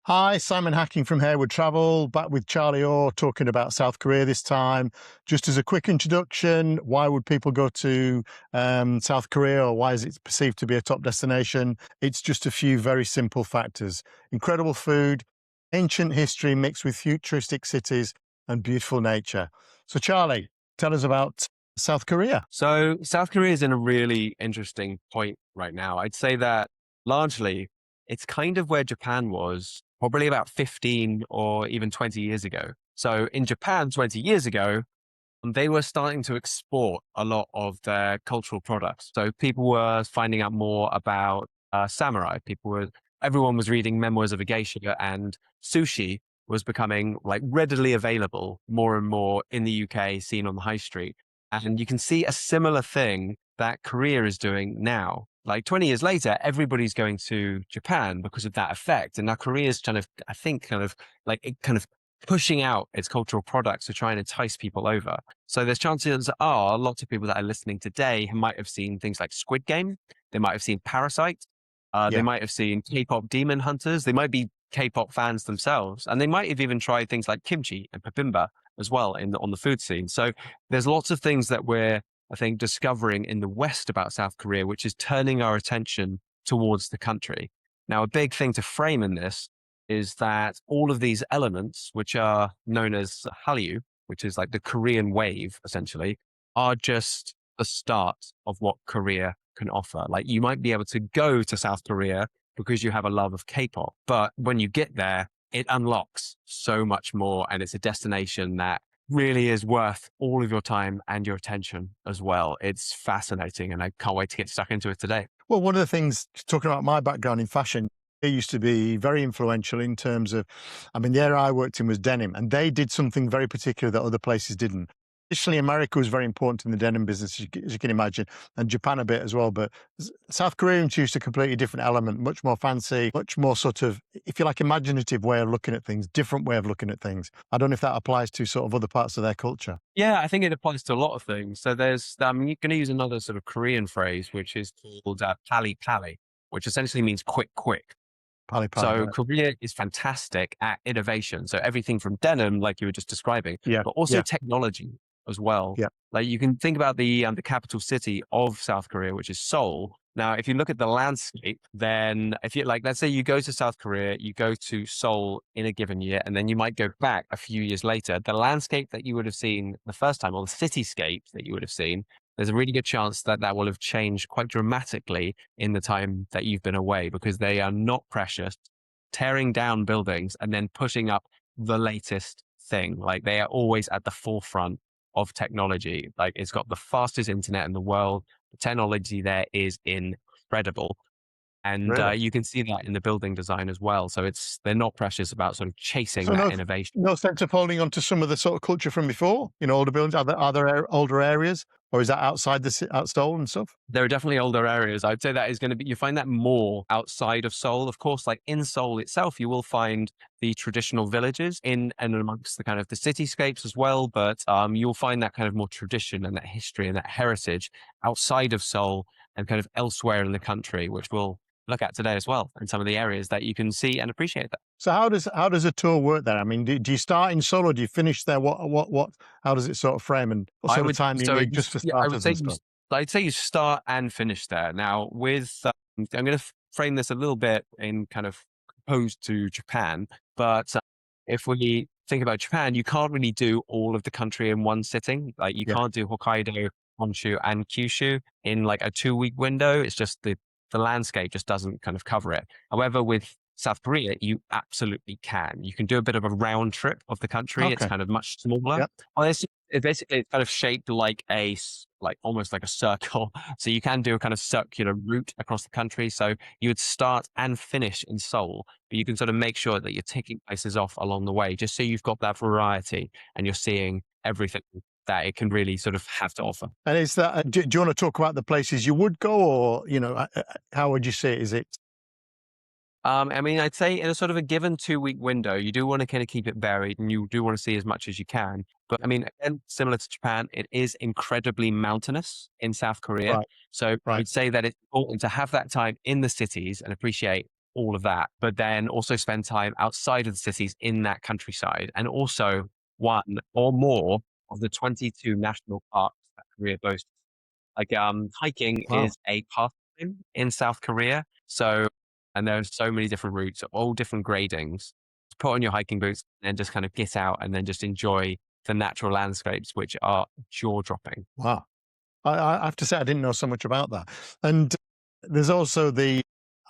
Hi, Simon Hacking from Harewood Travel, back with Charlie Orr talking about South Korea this time. Just as a quick introduction, why would people go to South Korea, or why is it perceived to be a top destination? It's just a few very simple factors. Incredible food, ancient history mixed with futuristic cities and beautiful nature. So Charlie, tell us about South Korea. So South Korea is in a really interesting point right now. I'd say that largely it's kind of where Japan was probably about 15 or even 20 years ago. So in Japan 20 years ago, they were starting to export a lot of their cultural products. So people were finding out more about samurai. Everyone was reading Memoirs of a Geisha, and sushi was becoming like readily available more and more in the UK, seen on the high street. And you can see a similar thing that Korea is doing now. Like 20 years later, everybody's going to Japan because of that effect. And now Korea is kind of, I think, kind of pushing out its cultural products to try and entice people over. So there's chances are lots of people that are listening today who might have seen things like Squid Game. They might have seen Parasite. They Yeah. might have seen K-pop Demon Hunters. They might be K-pop fans themselves. And they might have even tried things like kimchi and bibimbap as well on the food scene. So there's lots of things that we're, I think, discovering in the West about South Korea, which is turning our attention towards the country. Now, a big thing to frame in this is that all of these elements, which are known as Hallyu, which is like the Korean wave, essentially, are just the start of what Korea can offer. Like you might be able to go to South Korea because you have a love of K-pop, but when you get there, it unlocks so much more, and it's a destination that really is worth all of your time and your attention as well. It's fascinating, and I can't wait to get stuck into it today. Well, one of the things, talking about my background in fashion, they used to be very influential in terms of, I mean, the area I worked in was denim, and they did something very particular that other places didn't. Additionally, America was very important in the denim business, as you can imagine, and Japan a bit as well. But South Koreans used a completely different element, much more fancy, much more sort of, if you like, imaginative way of looking at things, different way of looking at things. I don't know if that applies to sort of other parts of their culture. Yeah, I think it applies to a lot of things. So I'm going to use another sort of Korean phrase, which is called pali pali, which essentially means quick, quick. Pali pali, So right? Korea is fantastic at innovation. So everything from denim, like you were just describing, Yeah, but also yeah, technology as well. yeah. Like you can think about the capital city of South Korea, which is Seoul. Now, if you look at the landscape, then if you like, let's say you go to South Korea, you go to Seoul in a given year, and then you might go back a few years later, the landscape that you would have seen the first time, or the cityscapes that you would have seen, there's a really good chance that that will have changed quite dramatically in the time that you've been away, because they are not precious, tearing down buildings and then pushing up the latest thing. Like they are always at the forefront of technology. Like it's got the fastest internet in the world. The technology there is incredible. And Really? you can see that in the building design as well. So they're not precious about sort of chasing So that no, innovation. no sense of holding on to some of the sort of culture from before, older buildings. Are there older areas, or is that outside out Seoul and stuff? There are definitely older areas. I'd say that is going to be, you find that more outside of Seoul. Of course, like in Seoul itself, you will find the traditional villages in and amongst the kind of the cityscapes as well. But you'll find that kind of more tradition and that history and that heritage outside of Seoul and kind of elsewhere in the country, which we'll look at today as well, and some of the areas that you can see and appreciate that. So how does a tour work there? I mean, do you start in Seoul, or do you finish there? What? How does it sort of frame, and what I sort of would, time do you so need just for yeah, I would starters say and stuff? I'd say you start and finish there. Now, I'm going to frame this a little bit in kind of opposed to Japan, but if we think about Japan, you can't really do all of the country in one sitting. Like you Yeah. can't do Hokkaido, Honshu, and Kyushu in like a 2 week window. It's just the landscape just doesn't kind of cover it. However, with South Korea, you absolutely can. You can do a bit of a round trip of the country. It's Okay. kind of much smaller. Yeah. Honestly, it's kind of shaped like like almost like a circle. So you can do a kind of circular route across the country. So you would start and finish in Seoul, but you can sort of make sure that you're ticking places off along the way, just so you've got that variety and you're seeing everything that it can really sort of have to offer. And is that? Do you want to talk about the places you would go, or how would you say it? Is it? I mean, I'd say in a sort of a given 2 week window, you do want to kind of keep it varied and you do want to see as much as you can. But I mean, again, similar to Japan, it is incredibly mountainous in South Korea. Right. So Right. I'd say that it's important to have that time in the cities and appreciate all of that, but then also spend time outside of the cities in that countryside, and also one or more of the 22 national parks that Korea boasts. Like, hiking Wow. is a pastime in South Korea. So, and there's so many different routes, all different gradings. Put on your hiking boots and just kind of get out and then just enjoy the natural landscapes, which are jaw dropping. Wow. I have to say I didn't know so much about that. And there's also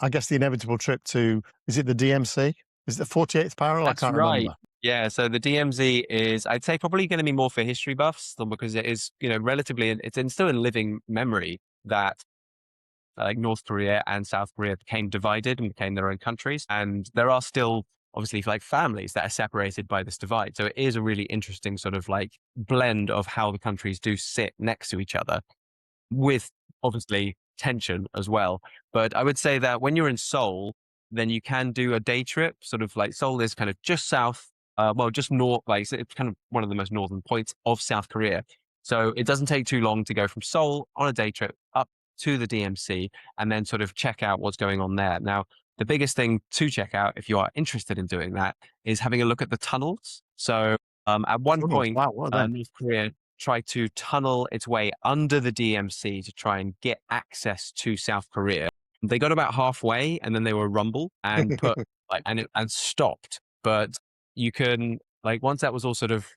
I guess the inevitable trip to, is it the DMC? Is it the 48th parallel? I That's can't right. remember. Yeah. So the DMZ is, I'd say, probably going to be more for history buffs, because it is, relatively, still in living memory that like North Korea and South Korea became divided and became their own countries. And there are still obviously like families that are separated by this divide. So it is a really interesting sort of like blend of how the countries do sit next to each other, with obviously tension as well. But I would say that when you're in Seoul, then you can do a day trip. Sort of like Seoul is kind of just south, well, just north, like so it's kind of one of the most northern points of South Korea. So it doesn't take too long to go from Seoul on a day trip up to the DMC and then sort of check out what's going on there. Now, the biggest thing to check out if you are interested in doing that is having a look at the tunnels. So at one Tunnels. point, Wow. What are they? North Korea tried to tunnel its way under the DMC to try and get access to South Korea. They got about halfway and then they were rumble and put like and stopped. But you can, like, once that was all sort of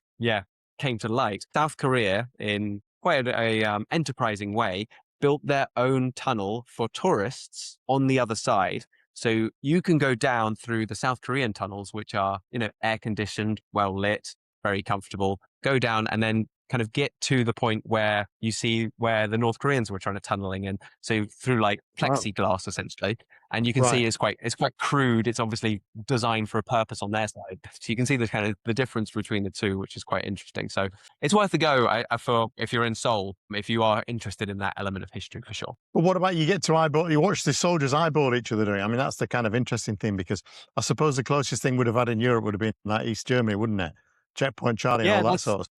came to light, South Korea in quite a enterprising way built their own tunnel for tourists on the other side. So you can go down through the South Korean tunnels, which are, air conditioned, well lit, very comfortable, go down and then kind of get to the point where you see where the North Koreans were trying to tunneling in. So through like Wow. plexiglass essentially. And you can Right. see it's quite crude. It's obviously designed for a purpose on their side. So you can see the kind of the difference between the two, which is quite interesting. So it's worth a go, I feel, if you're in Seoul, if you are interested in that element of history for sure. But what about you get to eyeball, you watch the soldiers eyeball each other doing it? I mean, that's the kind of interesting thing because I suppose the closest thing would have had in Europe would have been like East Germany, wouldn't it? Checkpoint Charlie and Yeah, all that that's sort of stuff.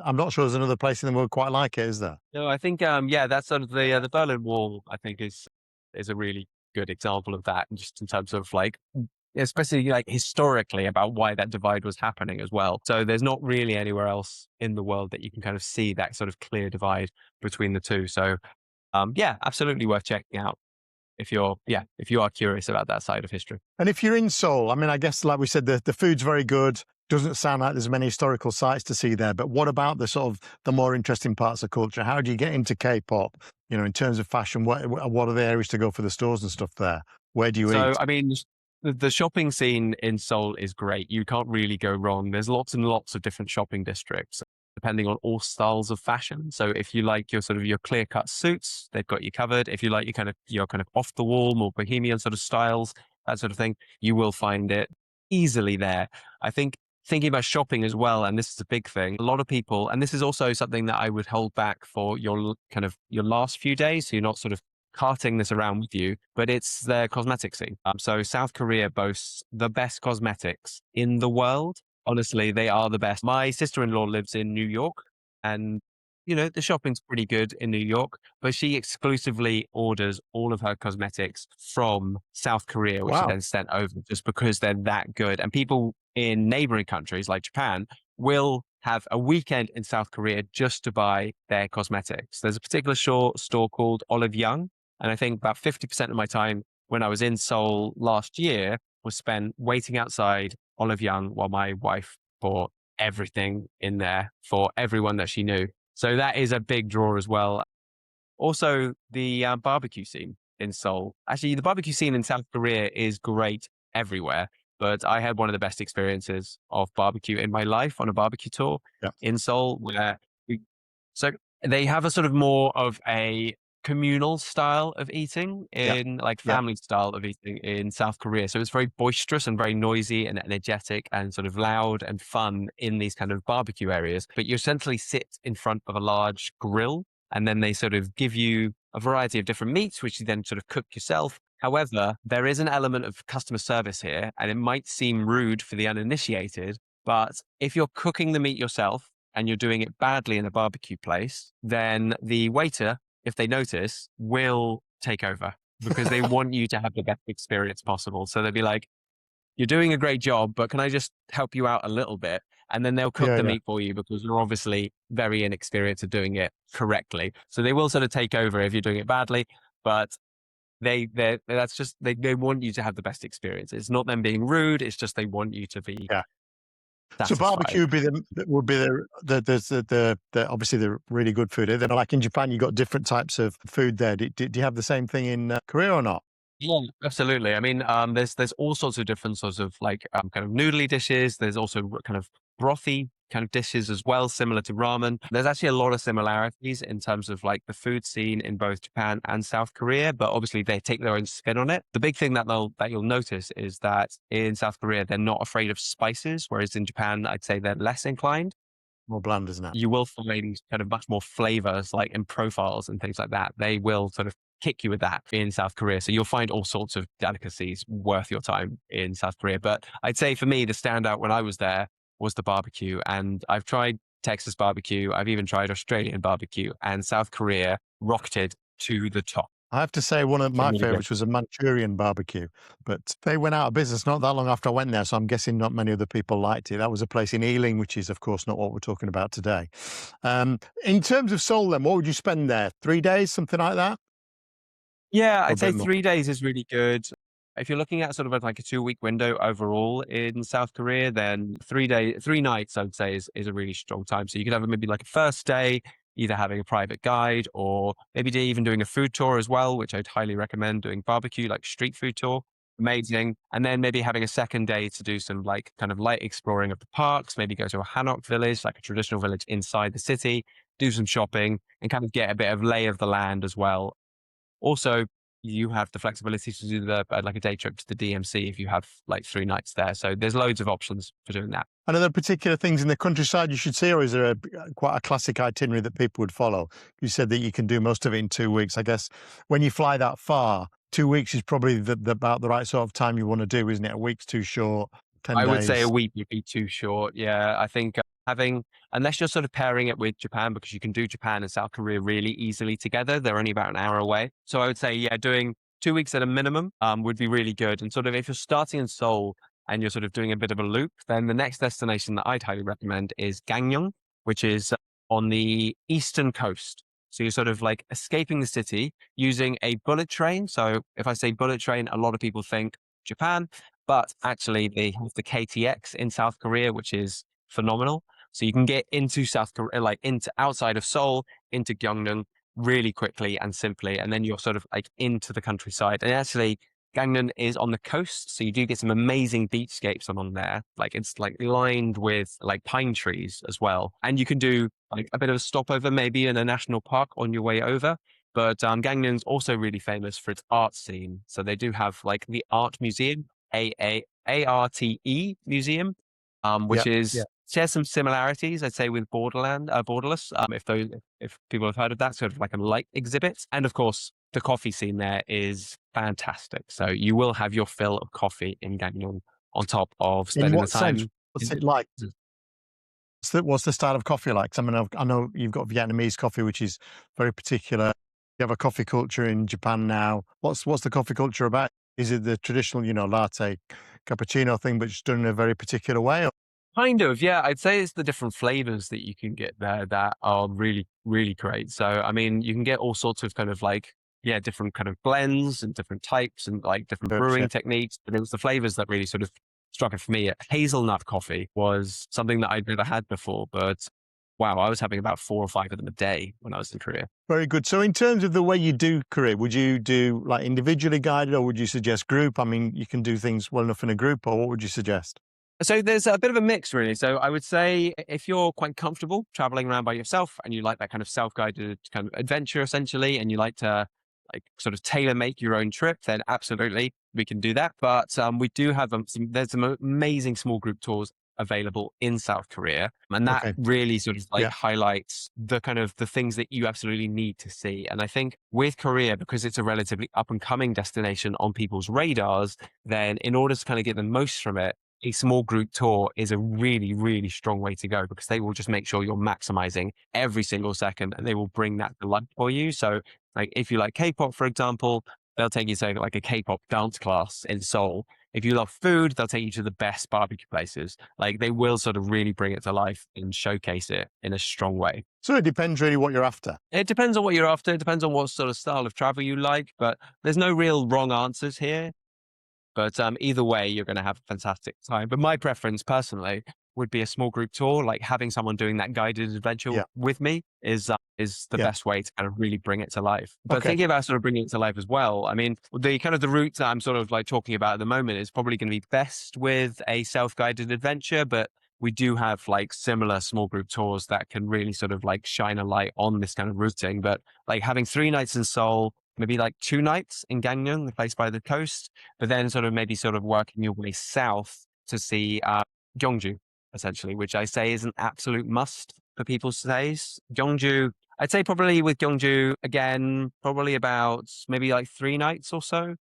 I'm not sure there's another place in the world quite like it, is there? no, I think that's sort of the Berlin Wall. I think is a really good example of that, and just in terms of like, especially like historically about why that divide was happening as well. So there's not really anywhere else in the world that you can kind of see that sort of clear divide between the two. So absolutely worth checking out if you are curious about that side of history. And if you're in Seoul, I mean, I guess, like we said, the food's very good. Doesn't sound like there's many historical sites to see there. But what about the sort of the more interesting parts of culture? How do you get into K-pop? You know, in terms of fashion, what are the areas to go for the stores and stuff there? Where do you So, eat? I mean, the shopping scene in Seoul is great. You can't really go wrong. There's lots and lots of different shopping districts, depending on all styles of fashion. So if you like your sort of your clear cut suits, they've got you covered. If you like your kind of off the wall, more bohemian sort of styles, that sort of thing, you will find it easily there. I think thinking about shopping as well, and this is a big thing, a lot of people, and this is also something that I would hold back for kind of your last few days. So you're not sort of carting this around with you, but it's their cosmetic scene. So South Korea boasts the best cosmetics in the world. Honestly, they are the best. My sister-in-law lives in New York, and the shopping's pretty good in New York, but she exclusively orders all of her cosmetics from South Korea, which is Wow. then sent over just because they're that good. And people in neighboring countries like Japan will have a weekend in South Korea just to buy their cosmetics. There's a particular store called Olive Young, and I think about 50% of my time when I was in Seoul last year was spent waiting outside Olive Young while my wife bought everything in there for everyone that she knew. So that is a big draw as well. Also, the barbecue scene in Seoul. Actually, the barbecue scene in South Korea is great everywhere, but I had one of the best experiences of barbecue in my life on a barbecue tour Yeah. in Seoul, where we, so they have a sort of more of a communal style of eating Yeah. in like Yeah. family style of eating in South Korea. So it's very boisterous and very noisy and energetic and sort of loud and fun in these kind of barbecue areas. But you essentially sit in front of a large grill, and then they sort of give you a variety of different meats, which you then sort of cook yourself. However, there is an element of customer service here, and it might seem rude for the uninitiated, but if you're cooking the meat yourself and you're doing it badly in a barbecue place, then the waiter, if they notice, will take over because they want you to have the best experience possible. So they'll be like, you're doing a great job, but can I just help you out a little bit? And then they'll cook Yeah, the yeah, meat for you because you're obviously very inexperienced at doing it correctly. So they will sort of take over if you're doing it badly, but that's just, they want you to have the best experience. It's not them being rude. It's just they want you to be yeah. So satisfied. barbecue would be would be the obviously the really good food. Then, like in Japan, you got different types of food there. Do you have the same thing in Korea or not? Yeah, absolutely. I mean, there's all sorts of different sorts of like kind of noodly dishes. There's also kind of brothy kind of dishes as well, similar to ramen. There's actually a lot of similarities in terms of like the food scene in both Japan and South Korea, but obviously they take their own spin on it. The big thing that you'll notice is that in South Korea they're not afraid of spices, whereas in Japan I'd say they're less inclined. More bland, isn't it? You will find kind of much more flavors like in profiles and things like that. They will sort of kick you with that in South Korea. So you'll find all sorts of delicacies worth your time in South Korea. But I'd say for me, the standout when I was there was the barbecue. And I've tried Texas barbecue. I've even tried Australian barbecue, and South Korea rocketed to the top. I have to say one of It's my really good. favorites was a Manchurian barbecue, but they went out of business not that long after I went there, so I'm guessing not many other people liked it. That was a place in Ealing, which is, of course, not what we're talking about today. In terms of Seoul, then, what would you spend there? 3 days, something like that, Yeah, or a I'd say bit more? 3 days is really good. If you're looking at sort of like a 2 week window overall in South Korea, then 3 nights, I'd say is a really strong time. So you could have maybe like a first day, either having a private guide or maybe even doing a food tour as well, which I'd highly recommend doing barbecue, like street food tour. Amazing. And then maybe having a second day to do some like kind of light exploring of the parks, maybe go to a Hanok village, like a traditional village inside the city, do some shopping and kind of get a bit of lay of the land as well. Also, you have the flexibility to do like a day trip to the DMC if you have like 3 nights there. So there's loads of options for doing that. And are there particular things in the countryside you should see, or is there quite a classic itinerary that people would follow? You said that you can do most of it in 2 weeks. I guess when you fly that far, 2 weeks is probably about the right sort of time you want to do, isn't it? A week's too short, 10 I would say a days. week would be too short. Yeah, I think having, unless you're sort of pairing it with Japan, because you can do Japan and South Korea really easily together. They're only about an hour away. So I would say, yeah, doing 2 weeks at a minimum would be really good. And sort of if you're starting in Seoul and you're sort of doing a bit of a loop, then the next destination that I'd highly recommend is Gangneung, which is on the eastern coast. So you're sort of like escaping the city using a bullet train. So if I say bullet train, a lot of people think Japan, but actually they have the KTX in South Korea, which is phenomenal. So you can get into South Korea, like into outside of Seoul, into Gyeongju really quickly and simply. And then you're sort of like into the countryside. And actually, Gangneung is on the coast. So you do get some amazing beachscapes along there. Like it's like lined with like pine trees as well. And you can do like a bit of a stopover maybe in a national park on your way over. But Gangneung's also really famous for its art scene. So they do have like the art museum, ARTE museum, which Yeah, is shares some similarities, I'd say, with Borderless. If people have heard of that, sort of like a light exhibit, and of course the coffee scene there is fantastic. So you will have your fill of coffee in Gagnon on top of in spending the what sense? time. What's In, it like? What's the style of coffee like? 'Cause I know you've got Vietnamese coffee, which is very particular. You have a coffee culture in Japan now. What's the coffee culture about? Is it the traditional, latte, cappuccino thing, but just done in a very particular way? Or Kind of, yeah. I'd say it's the different flavors that you can get there that are really, really great. So, I mean, you can get all sorts of kind of like, yeah, different kind of blends and different types and like different yeah. brewing techniques. But it was the flavors that really sort of struck it for me. Hazelnut coffee was something that I'd never had before, but wow, I was having about 4 or 5 of them a day when I was in Korea. Very good. So in terms of the way you do Korea, would you do like individually guided, or would you suggest group? I mean, you can do things well enough in a group, or what would you suggest? So there's a bit of a mix, really. So I would say if you're quite comfortable traveling around by yourself and you like that kind of self-guided kind of adventure, essentially, and you like to like sort of tailor make your own trip, then absolutely we can do that. But we do have there's some amazing small group tours available in South Korea, and that Okay. really sort of like Yeah. highlights the kind of the things that you absolutely need to see. And I think with Korea, because it's a relatively up and coming destination on people's radars, then in order to kind of get the most from it, a small group tour is a really, really strong way to go because they will just make sure you're maximizing every single second and they will bring that to life for you. So, like, if you like K pop, for example, they'll take you to like a K-pop dance class in Seoul. If you love food, they'll take you to the best barbecue places. Like they will sort of really bring it to life and showcase it in a strong way. So it depends really what you're after. It depends on what you're after. It depends on what sort of style of travel you like, but there's no real wrong answers here. But either way, you're going to have a fantastic time. But my preference personally would be a small group tour, like having someone doing that guided adventure Yeah. with me is the Yeah. best way to kind of really bring it to life. But Okay. thinking about sort of bringing it to life as well, I mean, the kind of the route that I'm sort of like talking about at the moment is probably going to be best with a self-guided adventure, but we do have like similar small group tours that can really sort of like shine a light on this kind of routing. But like having 3 nights in Seoul, maybe like 2 nights in Gyeongju, the place by the coast, but then sort of maybe sort of working your way south to see Gyeongju, essentially, which I say is an absolute must for people's stays. Gyeongju, I'd say probably with Gyeongju, again, probably about maybe like 3 nights or so.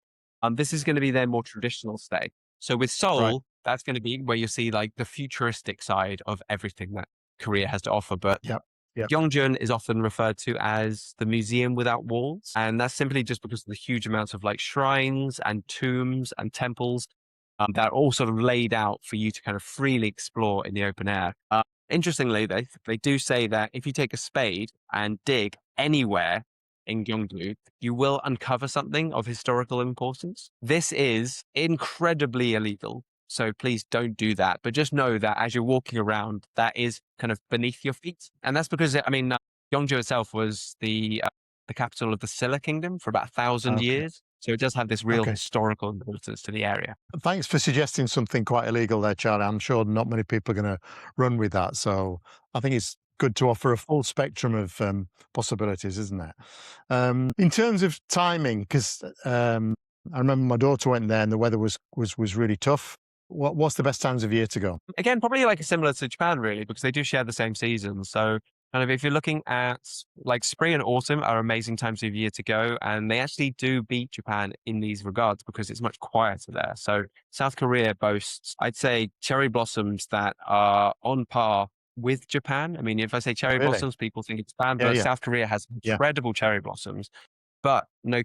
This is going to be their more traditional stay. So with Right. Seoul, that's going to be where you see like the futuristic side of everything that Korea has to offer. But Yep. Yep. Gyeongju is often referred to as the museum without walls. And that's simply just because of the huge amounts of like shrines and tombs and temples that are all sort of laid out for you to kind of freely explore in the open air. Interestingly, they do say that if you take a spade and dig anywhere in Gyeongju, you will uncover something of historical importance. This is incredibly illegal. So please don't do that. But just know that as you're walking around, that is kind of beneath your feet. And that's because, I mean, Gyeongju itself was the capital of the Silla Kingdom for about 1,000 Okay. years. So it does have this real Okay. historical importance to the area. Thanks for suggesting something quite illegal there, Charlie. I'm sure not many people are going to run with that. So I think it's good to offer a full spectrum of possibilities, isn't it? In terms of timing, because I remember my daughter went there and the weather was really tough. What's the best times of year to go? Again, probably like similar to Japan, really, because they do share the same season. So kind of if you're looking at like spring and autumn are amazing times of year to go. And they actually do beat Japan in these regards because it's much quieter there. So South Korea boasts, I'd say, cherry blossoms that are on par with Japan. I mean, if I say cherry Really? blossoms, people think it's bad, Yeah, but yeah, South Korea has yeah. incredible cherry blossoms, but no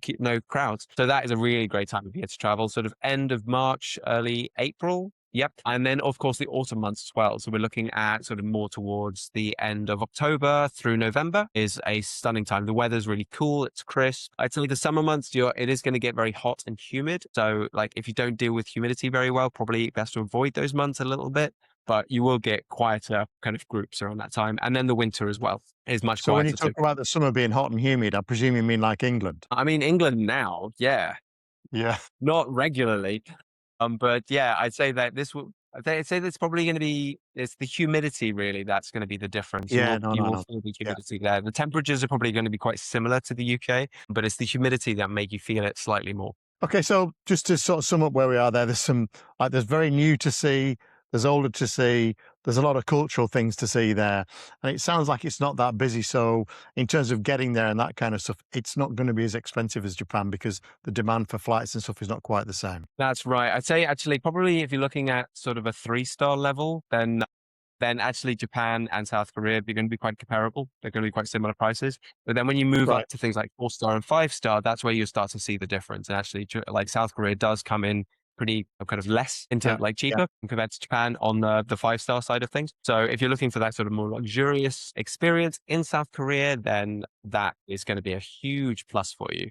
crowds. So that is a really great time of year to travel, sort of end of March, early April. Yep. And then, of course, the autumn months as well. So we're looking at sort of more towards the end of October through November is a stunning time. The weather's really cool. It's crisp. I'd say the summer months, it is going to get very hot and humid. So like if you don't deal with humidity very well, probably best to avoid those months a little bit. But you will get quieter kind of groups around that time. And then the winter as well is much So when you quieter too. talk about the summer being hot and humid, I presume you mean like England? I mean, England now, yeah, Yeah. not regularly. But yeah, I'd say that I'd say that's probably going to be, it's the humidity really that's going to be the difference. Yeah. No, You no, will no. feel the Yeah. humidity there. The temperatures are probably going to be quite similar to the UK, but it's the humidity that make you feel it slightly more. Okay, so just to sort of sum up where we are there, there's very new to see, there's older to see, there's a lot of cultural things to see there. And it sounds like it's not that busy. So in terms of getting there and that kind of stuff, it's not going to be as expensive as Japan because the demand for flights and stuff is not quite the same. That's right. I'd say actually probably if you're looking at sort of a 3-star level, then actually Japan and South Korea, they're going to be quite comparable. They're going to be quite similar prices. But then when you move Right. up to things like 4-star and 5-star, that's where you start to see the difference. And actually, like South Korea does come in pretty kind of less into Yeah. like Yeah. cheaper compared to Japan on the 5-star side of things. So if you're looking for that sort of more luxurious experience in South Korea, then that is going to be a huge plus for you.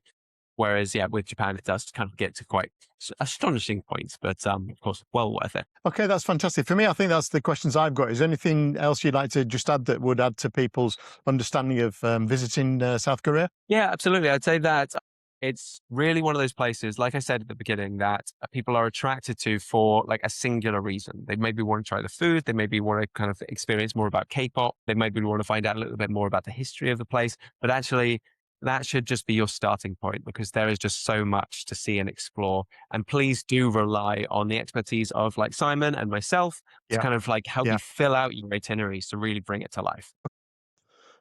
Whereas, yeah, with Japan, it does kind of get to quite astonishing points, but of course, well worth it. Okay, that's fantastic. For me, I think that's the questions I've got. Is there anything else you'd like to just add that would add to people's understanding of visiting South Korea? Yeah, absolutely. I'd say that it's really one of those places, like I said at the beginning, that people are attracted to for like a singular reason. They maybe want to try the food. They maybe want to kind of experience more about K-pop. They maybe want to find out a little bit more about the history of the place. But actually, that should just be your starting point because there is just so much to see and explore. And please do rely on the expertise of like Simon and myself to Yeah. kind of like help Yeah. you fill out your itineraries to really bring it to life.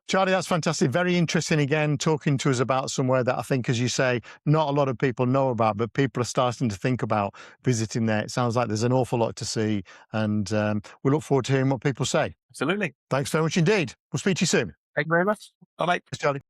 Charlie, that's fantastic. Very interesting again, talking to us about somewhere that I think, as you say, not a lot of people know about, but people are starting to think about visiting there. It sounds like there's an awful lot to see, and we look forward to hearing what people say. Absolutely. Thanks very much indeed. We'll speak to you soon. Thank you very much. Bye-bye. Thanks, Charlie.